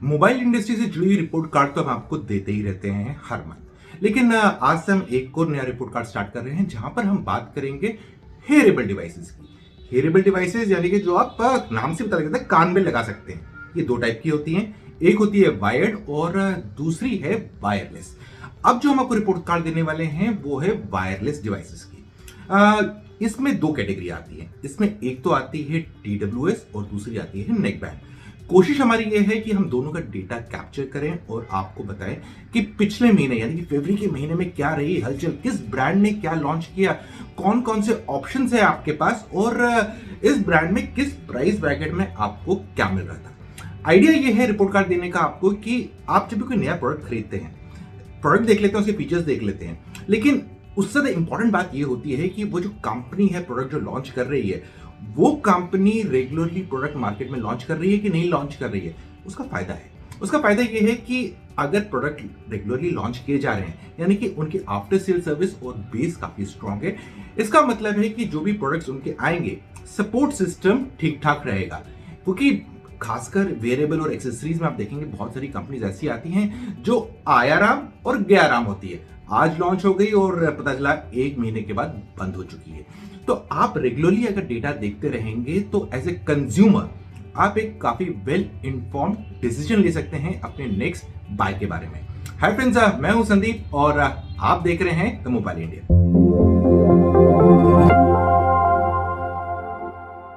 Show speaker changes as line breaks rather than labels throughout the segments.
Mobile industry से जुड़ी हुई रिपोर्ट कार्ड तो हम आपको देते ही रहते हैं हर मंथ। लेकिन आज से हम एक और नया रिपोर्ट कार्ड स्टार्ट कर रहे हैं जहां पर हम बात करेंगे हेयरेबल डिवाइसेस की। हेयरेबल डिवाइसेस यानी कि जो आप नाम से पता लग जाता है कान में लगा सकते हैं। ये दो टाइप की होती हैं, एक होती है वायर्ड और दूसरी है वायरलेस। अब जो हम आपको रिपोर्ट कार्ड देने वाले हैं वो है वायरलेस डिवाइसेस की। इसमें दो कैटेगरी आती है। इसमें एक तो आती है TWS और दूसरी आती है नेक बैंड। कोशिश हमारी ये है कि हम दोनों का डेटा कैप्चर करें और आपको बताएं कि पिछले महीने यानी कि फरवरी के महीने में क्या रही हलचल, किस ब्रांड ने क्या लॉन्च किया, कौन कौन से ऑप्शंस है आपके पास और इस ब्रांड में किस प्राइस ब्रैकेट में आपको क्या मिल रहा था। आइडिया ये है रिपोर्ट कार्ड देने का आपको कि आप जब भी कोई नया प्रोडक्ट खरीदते हैं, प्रोडक्ट देख लेते हैं, उसके फीचर्स देख लेते हैं, लेकिन उससे ज्यादा इंपॉर्टेंट बात ये होती है कि वो जो कंपनी है प्रोडक्ट जो लॉन्च कर रही है, वो कंपनी रेगुलरली प्रोडक्ट मार्केट में लॉन्च कर रही है कि नहीं लॉन्च कर रही है। उसका फायदा है। उसका फायदा ये है कि अगर प्रोडक्ट रेगुलरली लॉन्च किए जा रहे हैं यानी कि उनकी आफ्टर सेल सर्विस और बेस काफी स्ट्रांग है, इसका मतलब है कि जो भी प्रोडक्ट्स उनके आएंगे सपोर्ट सिस्टम ठीक ठाक रहेगा। क्योंकि खासकर वेरिएबल और एक्सेसरीज में आप देखेंगे बहुत सारी कंपनीज ऐसी आती हैं जो आयाराम और गयाराम होती है। आज लॉन्च हो गई और पता चला एक महीने के बाद बंद हो चुकी है। तो आप रेगुलरली अगर डेटा देखते रहेंगे तो एज ए कंज्यूमर आप एक काफी वेल इन्फॉर्म्ड डिसीजन ले सकते हैं अपने नेक्स्ट बाय के बारे में। हाय फ्रेंड्स, मैं हूं संदीप और आप देख रहे हैं द मोबाइल इंडिया।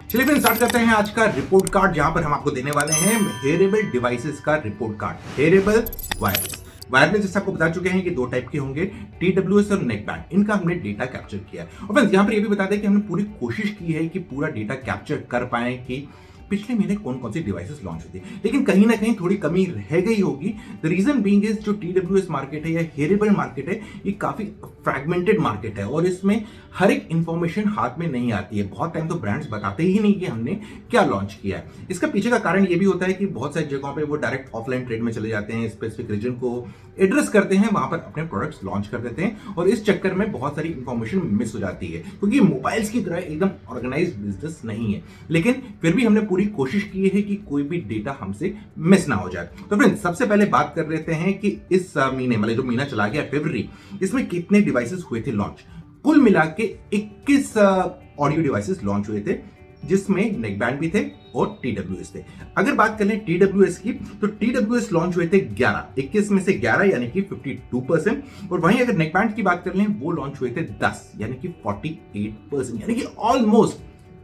चलिए फ्रेंड्स, स्टार्ट करते हैं आज का रिपोर्ट कार्ड जहां पर हम आपको देने वाले हैं हेयरेबल डिवाइसेस का रिपोर्ट कार्ड। हेयरेबल, वायरलेस। वायरलेस जैसे आपको बता चुके हैं कि दो टाइप के होंगे, TWS और नेक बैंड। इनका हमने डेटा कैप्चर किया और फ्रेंड्स यहां पर ये भी बता दें कि हमने पूरी कोशिश की है कि पूरा डेटा कैप्चर कर पाए कि पिछले महीने कौन कौन सी डिवाइसेस लॉन्च हुई थी, लेकिन कहीं ना कहीं थोड़ी कमी रह गई होगी। द रीजन बीइंग इज जो TWS मार्केट है या हेयरेबल मार्केट है, ये काफी फ्रैगमेंटेड मार्केट है और इसमें हर एक इंफॉर्मेशन हाथ में नहीं आती है। बहुत टाइम तो ब्रांड्स बताते ही नहीं कि हमने क्या लॉन्च किया है। इसका पीछे का कारण ये भी होता है कि बहुत सारी जगहों पे वो डायरेक्ट ऑफलाइन ट्रेड में चले जाते हैं, स्पेसिफिक रीजन को एड्रेस करते हैं, वहां पर अपने प्रोडक्ट्स लॉन्च कर देते हैं और इस चक्कर में बहुत सारी इंफॉर्मेशन मिस हो जाती है क्योंकि मोबाइल्स की तरह एकदम ऑर्गेनाइज्ड बिजनेस नहीं है। लेकिन फिर भी हमने पूरी कोशिश की है कि कोई भी डेटा हमसे मिस ना हो जाए। तो फ्रेंड्स सबसे पहले बात कर लेते हैं कि इस महीने मतलब जो महीना चला गया फरवरी, इसमें कितने डिवाइसेस हुए थे लॉन्च। कुल मिला के 21 ऑडियो डिवाइसेस लॉन्च हुए थे जिसमें नेक बैंड भी थे और TWS थे। अगर बात करें TWS की तो TWS लॉन्च हुए थे 11, 21 में से 11 यानी कि 52%। और वहीं अगर नेक बैंड की बात कर लें वो लॉन्च हुए थे 10 यानी कि 48%, यानी कि ऑलमोस्ट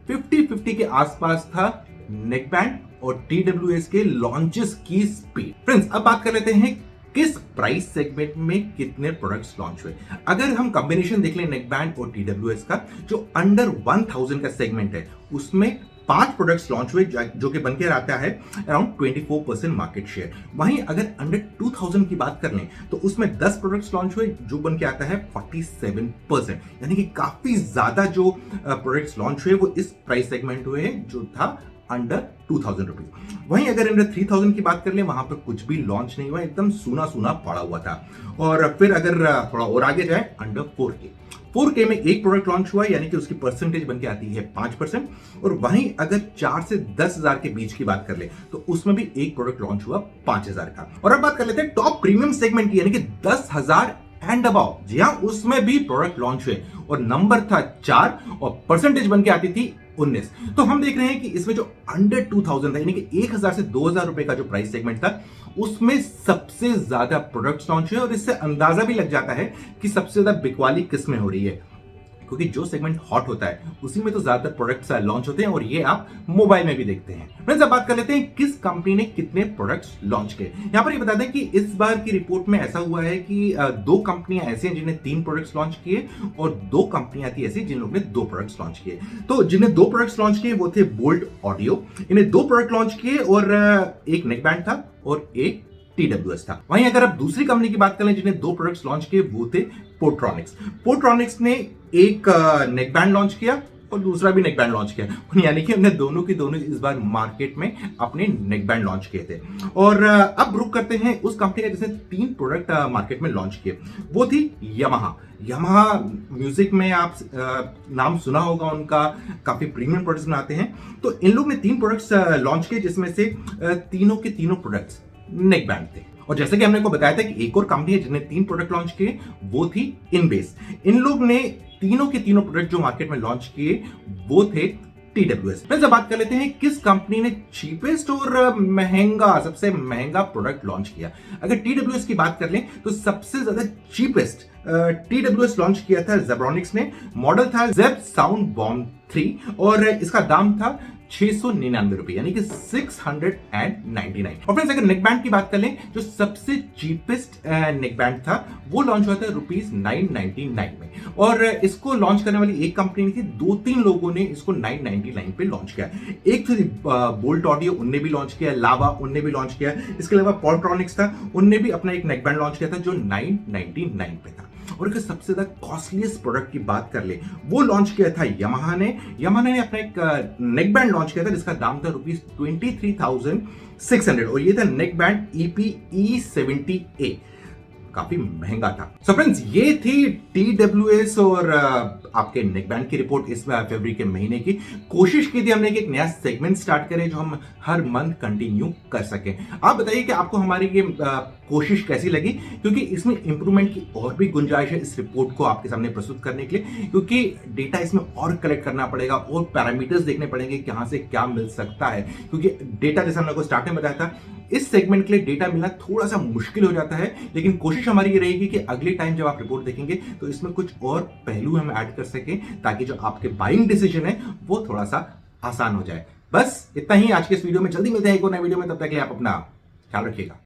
50-50 के आसपास था नेक बैंड और TWS के लॉन्चेस की स्पीड। फ्रेंड्स अब बात कर लेते हैं किस प्राइस सेगमेंट में कितने प्रोडक्ट्स लॉन्च हुए। अगर हम कॉम्बिनेशन देख लें नेक बैंड और TWS का, जो अंडर 1000 का सेगमेंट है उसमें 5 प्रोडक्ट्स लॉन्च हुए जो कि बनकर आता है अराउंड 24% मार्केट शेयर। वहीं अगर अंडर 2000 की बात कर लें तो उसमें 10 प्रोडक्ट्स लॉन्च हुए जो बनकर आता है 47%, यानी कि काफी ज्यादा जो प्रोडक्ट्स लॉन्च हुए वो इस प्राइस सेगमेंट हुए जो था अंडर 2000 रुपीज। वहीं अगर अंडर 3000 की बात कर लें वहां पर कुछ भी लॉन्च नहीं हुआ, एकदम सूना सूना पड़ा हुआ था। और फिर अगर थोड़ा और आगे जाए अंडर 4K में एक प्रोडक्ट लॉन्च हुआ यानी कि उसकी परसेंटेज बनके आती है 5%। और वहीं अगर 4 से 10,000 के बीच की बात कर ले तो उसमें भी एक प्रोडक्ट लॉन्च हुआ 5000 का। और अब बात कर लेते हैं टॉप प्रीमियम सेगमेंट की यानी कि 10,000 एंड अबाउ, जी हाँ, उसमें भी प्रोडक्ट लॉन्च हुए और नंबर था 4 और परसेंटेज बनके आती थी 19। तो हम देख रहे हैं कि इसमें जो अंडर 2000 था यानी कि 1000 से 2000 रुपए का जो प्राइस सेगमेंट था उसमें सबसे ज्यादा प्रोडक्ट्स लॉन्च हुए और इससे अंदाजा भी लग जाता है कि सबसे ज्यादा बिकवाली किसमें हो रही है, क्योंकि जो सेगमेंट हॉट होता है उसी में तो ज्यादातर प्रोडक्ट्स लॉन्च होते हैं और ये आप मोबाइल में भी देखते हैं। फ्रेंड्स अब बात कर लेते हैं किस कंपनी ने कितने प्रोडक्ट्स लॉन्च किए। यहां पर ये बता दें कि इस बार की रिपोर्ट में ऐसा हुआ है कि 2 कंपनियां ऐसी हैं जिन्हें 3 प्रोडक्ट्स लॉन्च किए और 2 कंपनियां थी ऐसी जिन लोगों ने 2 प्रोडक्ट्स लॉन्च किए। तो जिन्हें 2 प्रोडक्ट्स लॉन्च किए वो थे बोल्ट ऑडियो, इन्हें 2 प्रोडक्ट लॉन्च किए और एक नेक बैंड था और एक TWS था। वहीं अगर आप दूसरी कंपनी की बात करें जिन्हें 2 प्रोडक्ट्स लॉन्च किए वो थे पोर्ट्रॉनिक्स। पोर्ट्रॉनिक्स ने एक नेक बैंड लॉन्च किया और दूसरा भी नेक बैंड लॉन्च किया, यानी कि हमने दोनों की दोनों इस बार मार्केट में अपने नेक बैंड लॉन्च किए थे। और अब रुक करते हैं उस कंपनी का जिसने 3 प्रोडक्ट मार्केट में लॉन्च किए, वो थी यामाहा म्यूजिक में आप नाम सुना होगा उनका, काफी प्रीमियम प्रोडक्ट्स बनाते हैं। तो इन लोग ने 3 प्रोडक्ट्स लॉन्च किए जिसमें से तीनों के तीनों प्रोडक्ट्स नेकबैंड थे। और जैसे कि हमने आपको बताया था कि एक और कंपनी है जिसने 3 प्रोडक्ट लॉन्च किए, वो थी इनबेस। इन लोग ने तीनों के तीनों प्रोडक्ट जो मार्केट में लॉन्च किए वो थे TWS। फिर से बात कर लेते हैं किस कंपनी ने चीपेस्ट और महंगा, सबसे महंगा प्रोडक्ट लॉन्च किया। अगर TWS की बात कर लें तो सबसे ज्यादा चीपेस्ट TWS लॉन्च किया था जेब्रॉनिक्स ने। मॉडल था जेब साउंड बॉम्ब 3 और इसका दाम था 699 रुपए, यानी कि 699। और फ्रेंड्स अगर नेकबैंड की बात कर लें, जो सबसे चीपेस्ट नेकबैंड था वो लॉन्च हुआ था ₹999 में। और इसको लॉन्च करने वाली एक कंपनी नहीं थी, 2-3 लोगों ने इसको 999 पे लॉन्च किया। एक थी बोल्ट ऑडियो, उनने भी लॉन्च किया, लावा उनने भी लॉन्च किया, इसके अलावा पॉल्ट्रॉनिक्स था, उनने भी अपना एक नेकबैंड लॉन्च किया था जो 999 पे था। और अगर सबसे ज्यादा कॉस्टलीस्ट प्रोडक्ट की बात कर ले, वो लॉन्च किया था यामाहा ने। यामाहा ने अपना एक नेकबैंड लॉन्च किया था जिसका दाम था ₹23,600 और ये था नेकबैंड EP E70A, काफी महंगा था। सो फ्रेंड्स ये थी TWS और आपके नेकबैंड की रिपोर्ट इस फरवरी के महीने की। कोशिश की थी हमने कि एक नया सेगमेंट स्टार्ट करें जो हम हर मंथ कंटिन्यू कर सकें। आप बताइए कि आपको हमारी ये कोशिश कैसी लगी, क्योंकि इसमें इंप्रूवमेंट की और भी गुंजाइश है इस रिपोर्ट को आपके सामने प्रस्तुत करने के लिए, क्योंकि डेटा इसमें और कलेक्ट करना पड़ेगा और पैरामीटर्स देखने पड़ेंगे कहां से क्या मिल सकता है, क्योंकि डेटा जैसा हमने आपको स्टार्ट में बताया था इस सेगमेंट के लिए डेटा मिलना थोड़ा सा मुश्किल हो जाता है। लेकिन कोशिश हमारी ये रहेगी कि अगले टाइम जब आप रिपोर्ट देखेंगे तो इसमें कुछ और पहलू हम ऐड कर सकें ताकि जो आपके बाइंग डिसीजन है वो थोड़ा सा आसान हो जाए। बस इतना ही आज के इस वीडियो में। जल्दी मिलते हैं एक और नए वीडियो में, तब तक के लिए आप अपना ख्याल रखिएगा।